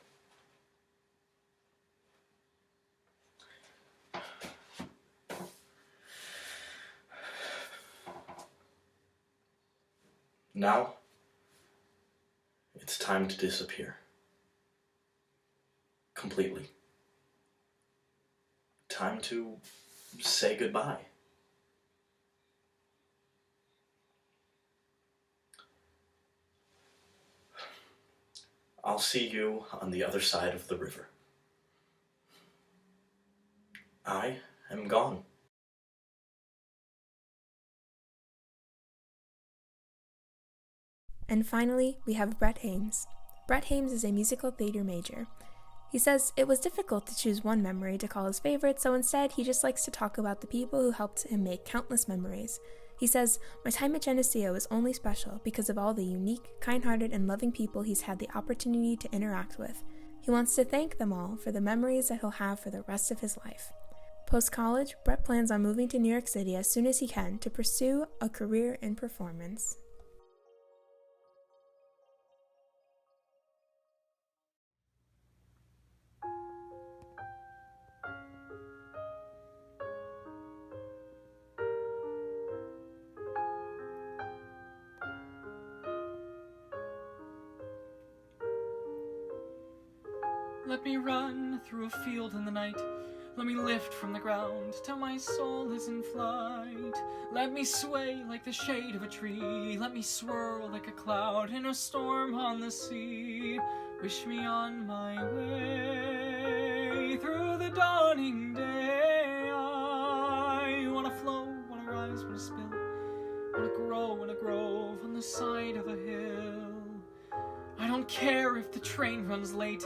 Now, it's time to disappear. Completely. Time to say goodbye. I'll see you on the other side of the river. I am gone. And finally, we have Brett Haynes. Brett Haynes is a musical theater major. He says it was difficult to choose one memory to call his favorite, so instead he just likes to talk about the people who helped him make countless memories. He says, "My time at Geneseo is only special because of all the unique, kind-hearted, and loving people he's had the opportunity to interact with. He wants to thank them all for the memories that he'll have for the rest of his life." Post-college, Brett plans on moving to New York City as soon as he can to pursue a career in performance. Let me run through a field in the night. Let me lift from the ground till my soul is in flight. Let me sway like the shade of a tree. Let me swirl like a cloud in a storm on the sea. Wish me on my way through the dawning day. I wanna flow, wanna rise, wanna spill. Wanna grow in a grove on the side of a hill. I don't care if the train runs late,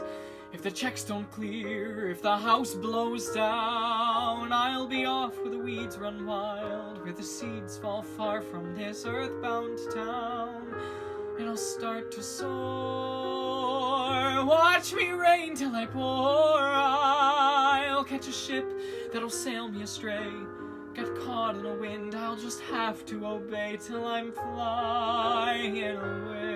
if the checks don't clear, if the house blows down. I'll be off where the weeds run wild, where the seeds fall far from this earthbound town. And I'll start to soar. Watch me rain till I pour. I'll catch a ship that'll sail me astray. Get caught in a wind, I'll just have to obey till I'm flying away.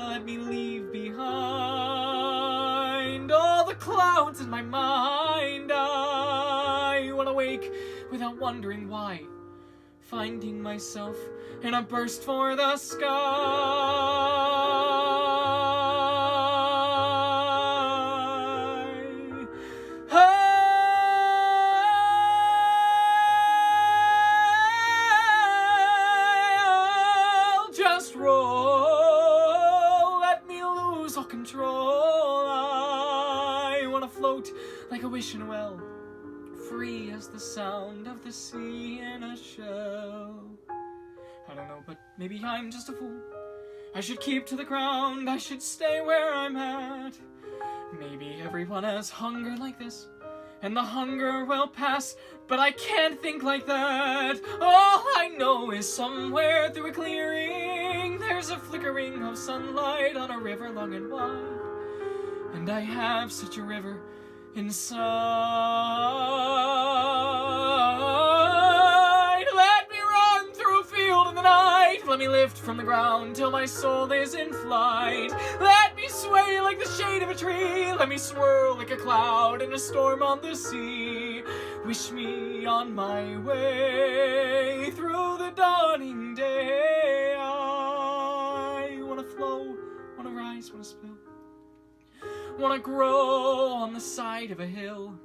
Let me leave behind all the clouds in my mind. I wanna wake without wondering why, finding myself in a burst for the sky. I'll just roll, let me lose all control. I wanna float like a wish in a well, free as the sound of the sea in a shell. I don't know, but maybe I'm just a fool. I should keep to the ground, I should stay where I'm at. Maybe everyone has hunger like this, and the hunger will pass, but I can't think like that. All I know is somewhere through a clearing, there's a flickering of sunlight on a river long and wide. And I have such a river inside. Let me run through a field in the night. Let me lift from the ground till my soul is in flight. Let me sway like the shade of a tree. Let me swirl like a cloud in a storm on the sea. Wish me on my way through the dawning day. I wanna flow, wanna rise, wanna spill. Wanna grow on the side of a hill.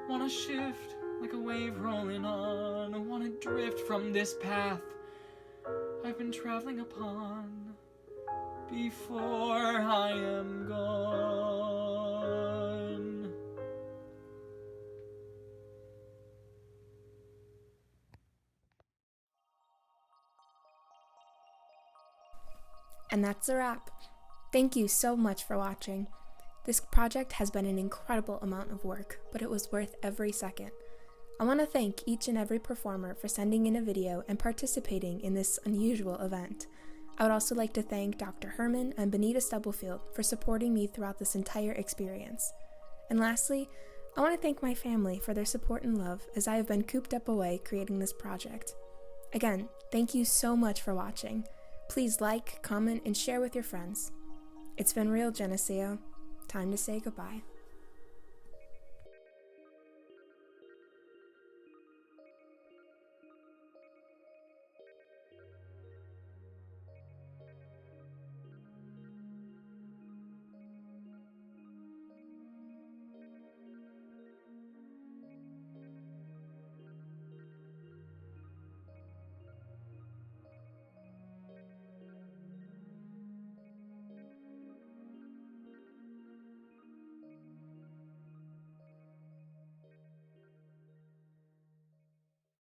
Wanna shift like a wave rolling on. Wanna drift from this path I've been traveling upon before I am gone. And that's a wrap. Thank you so much for watching. This project has been an incredible amount of work, but it was worth every second. I want to thank each and every performer for sending in a video and participating in this unusual event. I would also like to thank Dr. Herman and Benita Stubblefield for supporting me throughout this entire experience. And lastly, I want to thank my family for their support and love as I have been cooped up away creating this project. Again, thank you so much for watching. Please like, comment, and share with your friends. It's been real, Geneseo. Time to say goodbye.